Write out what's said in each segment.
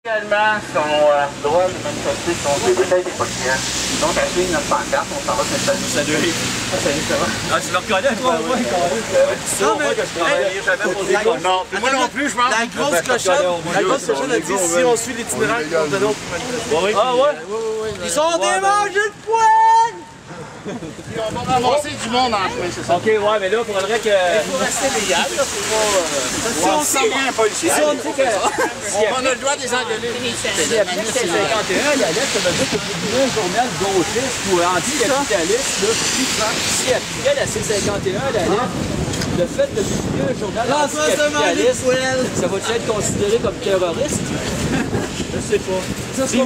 Également, son droit de manifester contre les bouteilles des policiers. Donc, à suivre notre pancarte, on s'en va s'installer. Salut. Salut, ça va? Ah, tu me reconnais, toi? Oui, Non, mais que je travaillais jamais pour des gars. Non, moi non plus, je pense. La grosse cochonne a dit si on suit l'itinéraire qu'ils vont donner aux manifestants. Ah ouais? Ils sont des mangeux de poêle! On va ramasser du monde en chemin, c'est ça. Ok, ouais, mais là, il faudrait que. Il faut rester légal, là, c'est pas... Si on s'en va un policier. Si on dit que. On a le droit des engueuler. Si la police c'est 51, la lettre, ça veut dire que c'est un journal gauchiste ou anticapitaliste, là. Si appliquait la C51, la lettre, le fait de publier un journal anticapitaliste, ça va-tu être considéré comme terroriste? Je sais pas. Ils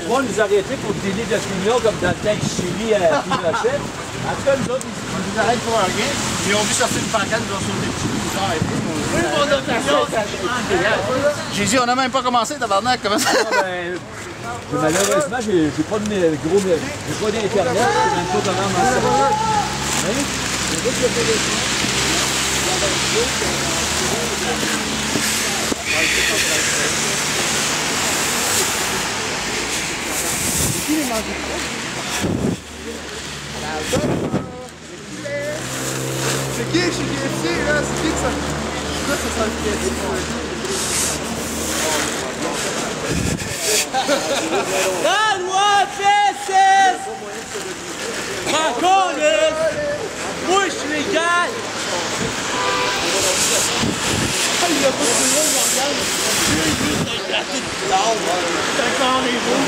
vont nous arrêter pour des délits d'opinion comme dans le temps du Chili à Pinochet. En tout cas, nous autres, On nous arrête pour rien. Ils ont vu sortir une pancarte, ils ont sauté dessus, ils nous ont arrêtés. Oui, mon opinion, j'ai dit, on n'a même pas commencé, tabarnak, comment ça va? malheureusement, j'ai pas de gros, j'ai pas d'internet, je sais même pas comment m'en servir. Mais, j'ai vu qu'il y a des C'est qui chez KFC, là? C'est qui que ça? Là, ça sent le KFC. Donne-moi fesses! Encore moi, je suis légal! Il y a pas de boulot, je regarde. Je suis juste un gâteau de l'or. D'accord, les vous.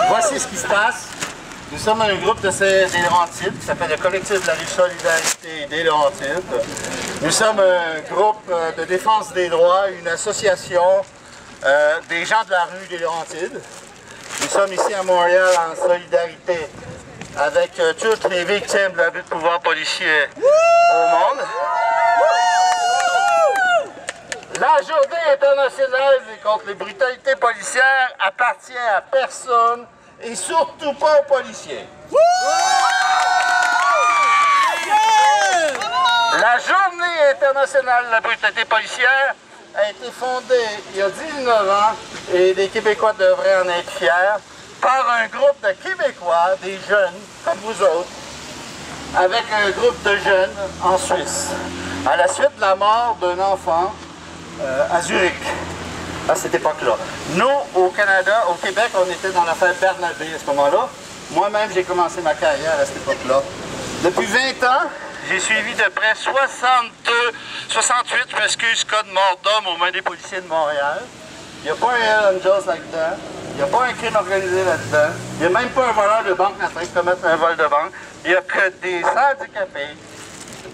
Voici ce qui se passe. Nous sommes un groupe des Laurentides qui s'appelle le Collectif de la rue Solidarité des Laurentides. Nous sommes un groupe de défense des droits, une association des gens de la rue des Laurentides. Nous sommes ici à Montréal en solidarité avec toutes les victimes de l'abus de pouvoir policier au monde. La journée internationale contre les brutalités policières appartient à personne et surtout pas aux policiers. La journée internationale de la brutalité policière a été fondée il y a 19 ans, et les Québécois devraient en être fiers, par un groupe de Québécois, des jeunes comme vous autres, avec un groupe de jeunes en Suisse, à la suite de la mort d'un enfant à Zurich, à cette époque-là. Nous, au Canada, au Québec, on était dans l'affaire Bernabé à ce moment-là. Moi-même, j'ai commencé ma carrière à cette époque-là. Depuis 20 ans, j'ai suivi de près 68, je m'excuse, cas de mort d'homme aux mains des policiers de Montréal. Il n'y a pas un Hell Angels là-dedans. Il n'y a pas un crime organisé là-dedans. Il n'y a même pas un voleur de banque en train de commettre un vol de banque. Il n'y a que des handicapés.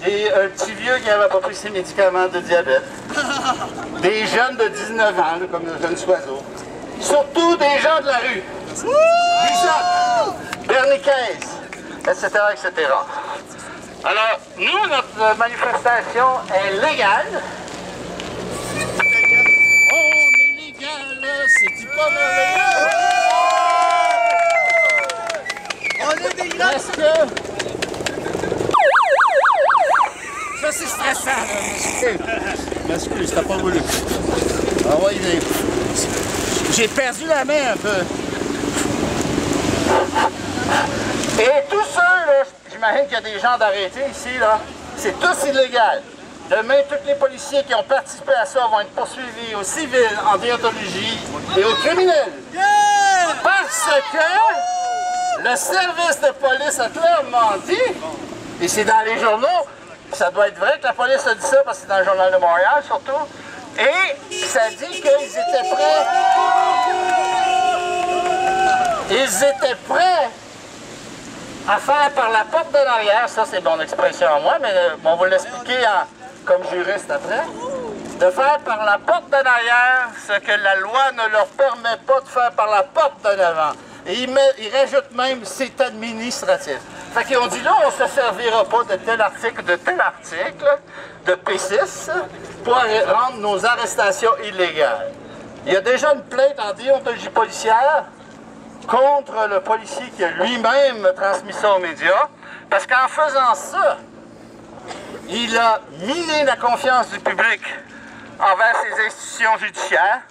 Un petit vieux qui n'avait pas pris ses médicaments de diabète. Des jeunes de 19 ans, là, comme le jeune Soiseau. Surtout des gens de la rue. Bishop, Bernie Case, etc., etc. Alors, nous, notre manifestation est légale. On est légal, là, c'est-tu pas merveilleux? On est des gars! Parce que... Ça, c'est stressant, là. M'excuse, t'as pas voulu. Ah ouais, j'ai perdu la main un peu. Et tous ceux, là, j'imagine qu'il y a des gens d'arrêtés ici, là, c'est tous illégal. Demain, tous les policiers qui ont participé à ça vont être poursuivis au civil, en déontologie et au criminel. Parce que le service de police a clairement dit, et c'est dans les journaux, ça doit être vrai que la police a dit ça parce que c'est dans le Journal de Montréal surtout. Et ça dit qu'ils étaient prêts. Ils étaient prêts à faire par la porte de l'arrière, ça c'est mon expression à moi, mais on va l'expliquer comme juriste après. de faire par la porte d'en arrière ce que la loi ne leur permet pas de faire par la porte d'en avant. Et ils rajoutent même c'est administratif. Fait qu'ils ont dit là, on ne se servira pas de tel article, de P6, pour rendre nos arrestations illégales. Il y a déjà une plainte en déontologie policière contre le policier qui a lui-même transmis ça aux médias, parce qu'en faisant ça, il a miné la confiance du public envers ses institutions judiciaires.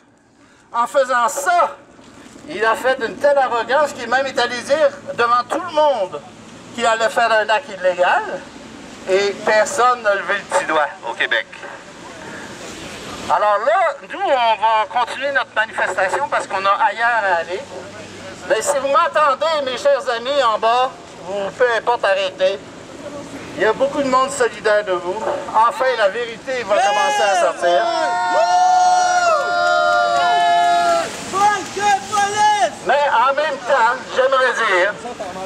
En faisant ça, il a fait d'une telle arrogance qu'il même est allé dire devant tout le monde qu'il allait faire un acte illégal et personne n'a levé le petit doigt au Québec. Alors là, nous, on va continuer notre manifestation parce qu'on a ailleurs à aller. Mais si vous m'entendez, mes chers amis en bas, vous peu importe arrêter, il y a beaucoup de monde solidaire de vous. Enfin, la vérité va commencer à sortir. Mais en même temps, j'aimerais dire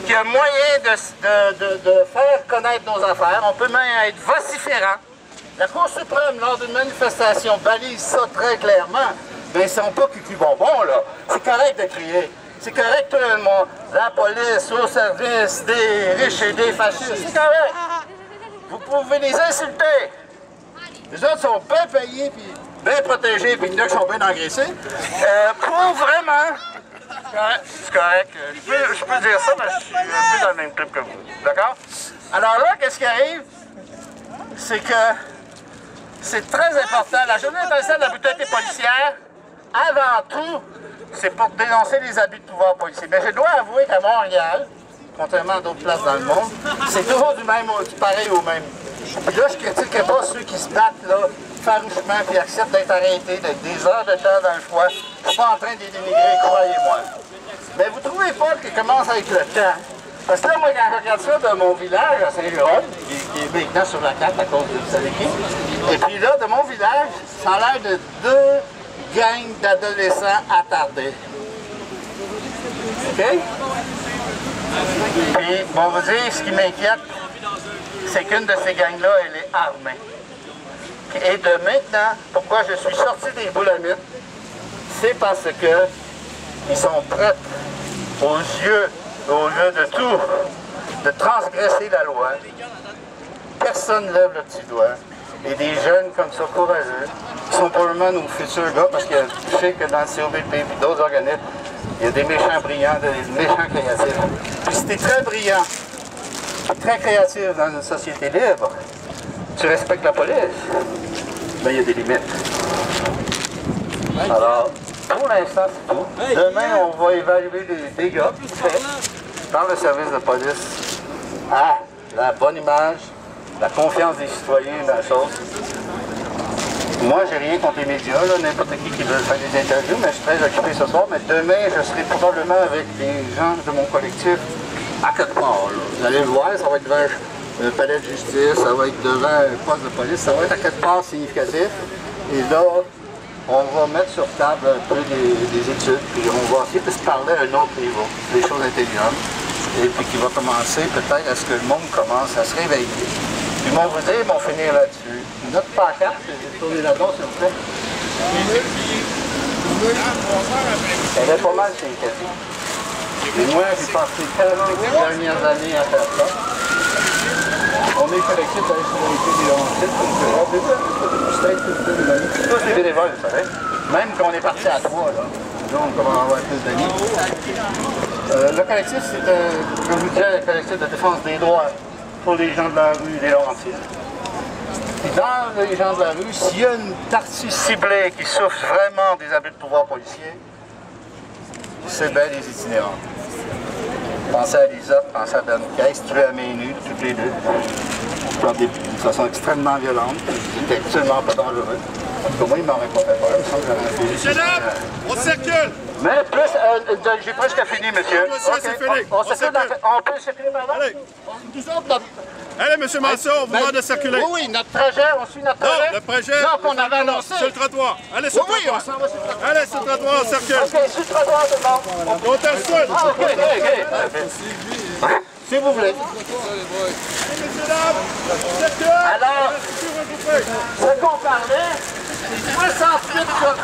qu'il y a moyen de faire connaître nos affaires. On peut même être vociférant. La Cour suprême, lors d'une manifestation, balise ça très clairement. Mais ils ne sont pas cucu-bonbons, là. C'est correct de crier. C'est correct tout le monde. La police au service des riches et des fascistes. C'est correct. Vous pouvez les insulter. Les autres sont bien payés, puis bien protégés, puis il y en a qui sont bien engraissés. Pour vraiment... C'est correct. Je peux dire ça, mais je suis un peu dans le même trip que vous. D'accord? Alors là, qu'est-ce qui arrive? C'est que c'est très important. La Journée internationale de la brutalité policière, avant tout, c'est pour dénoncer les abus de pouvoir policier. Mais je dois avouer qu'à Montréal, contrairement à d'autres places dans le monde, c'est toujours du pareil au même. Puis là, je critique pas ceux qui se battent là, farouchement et acceptent d'être arrêtés, d'être des heures de temps dans le froid. Je suis pas en train de les dénigrer, croyez-moi. Mais vous trouvez pas qu'il commence avec le temps? Parce que là, moi, quand je regarde ça de mon village à Saint-Jérôme, qui est maintenant sur la carte à cause de vous savez qui, et puis là, de mon village, ça a l'air de deux gangs d'adolescents attardés. OK? Puis, bon, vous dire, ce qui m'inquiète, c'est qu'une de ces gangs-là, elle est armée. Et de maintenant, pourquoi je suis sorti des boulamites, c'est parce que ils sont prêts, aux yeux de tout, de transgresser la loi. Personne ne lève le petit doigt. Et des jeunes comme ça, courageux, qui sont probablement nos futurs gars, parce que je sais que dans le COVP et d'autres organismes, il y a des méchants brillants, des méchants créatifs. Puis si tu es très brillant, très créatif dans une société libre, tu respectes la police, mais il y a des limites. Alors, pour l'instant, c'est tout. Demain, on va évaluer les dégâts faits par le service de police à la bonne image, la confiance des citoyens dans la chose. Moi, j'ai rien contre les médias, n'importe qui veut faire des interviews, mais je suis très occupé ce soir. Mais demain, je serai probablement avec des gens de mon collectif à quelque part. Là. Vous allez le voir, ça va être devant un palais de justice, ça va être devant un poste de police, ça va être à quelque part significatif. Et là, on va mettre sur table un peu des études, puis on va essayer de se parler à un autre niveau, des choses intelligentes, et puis qui va commencer peut-être à ce que le monde commence à se réveiller. Puis mon vous dire, ils vont finir là-dessus. Notre pancarte, j'ai tourné là-dedans, s'il vous plaît. Elle est pas mal significative. Et moi, j'ai passé 40 dernières années à faire ça. On est collectif à la sécurité des lancers. Tous les bénévoles, vous savez. Même quand on est parti à 3, là. Donc, on va avoir plus d'amis. Le collectif, c'est, je vous disais, le collectif de défense des droits pour les gens de la rue des Laurentides. Et dans les gens de la rue, s'il y a une partie ciblée qui souffre vraiment des abus de pouvoir policier, c'est bien les itinérants. Pensez à Lisa, pensez à Ben Caisse, tués à main nue, toutes les deux. De façon extrêmement violente. C'était absolument pas dangereux. En tout cas, moi, il m'aurait pas fait peur. Il me semble que j'aurais fait. Monsieur Dame, on circule! Mais plus, j'ai presque fini, monsieur. Monsieur, c'est fini. On peut circuler maintenant? Allez. Nous autres, notre... Allez, monsieur Manson, on vous demande de circuler. Oui, notre trajet, on suit notre trajet. Non, le trajet, non, qu'on avait annoncé. Sur le trottoir. Allez, sur le trottoir. On s'en va sur le trottoir. Allez, sur le trottoir, on circule. OK, sur le trottoir, tout le monde. On t'insulte. Ah, OK. Si vous voulez. Messieurs, dames, circule. Alors, ce qu'on parlait,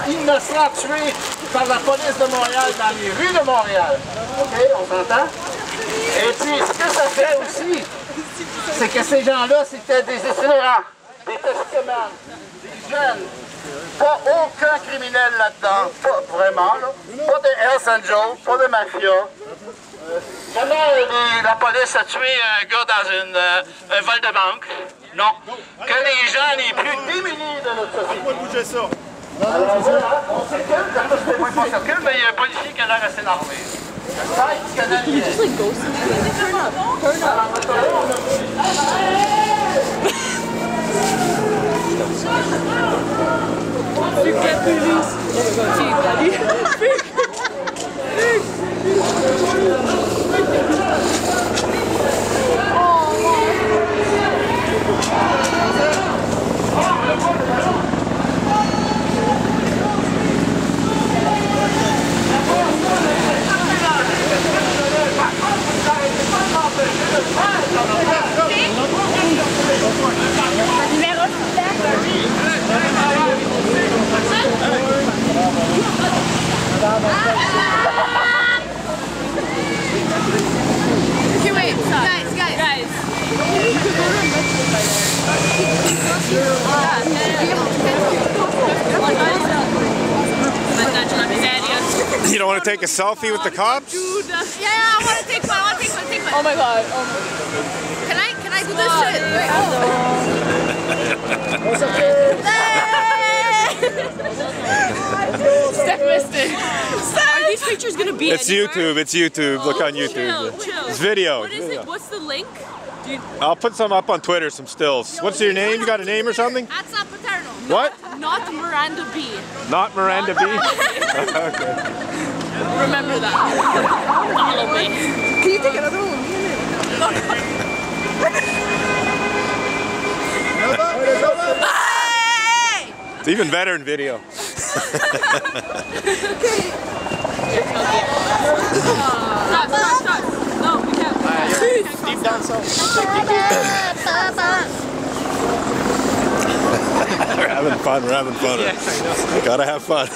innocents tués par la police de Montréal dans les rues de Montréal. OK, on s'entend? Et puis, ce que ça fait aussi, c'est que ces gens-là, c'était des itinérants, des toxicomanes, des jeunes. Pas aucun criminel là-dedans, pas vraiment, là. Pas de Hells Angels, pas de mafia. Jamais la police a tué un gars dans un vol de banque. Non. Que les gens les plus démunis de notre société. Pourquoi bouger ça? Alors voilà, on circule, comme ça, c'est moi qui circule, mais il y a un policier qui a l'air assez énervé. J'espère qu'il connaît bien. Alors, Okay, wait, guys. You don't want to take a selfie with the cops? Yeah, I want to take one. Oh my god. Can I do this shit? Steph missed it. Are these pictures gonna be It's anywhere? YouTube. It's YouTube. Look on YouTube. Chill. It's video. What is it? What's the link? I'll put some up on Twitter, some stills. What's your name? You got a name or something? That's not paternal. What? Not Miranda B. Not Miranda B? Okay. Remember that. Follow me. Can you take another one? Hey! It's even better in video. Stop. No, we can't. Deep down south. We're having fun. Gotta have fun.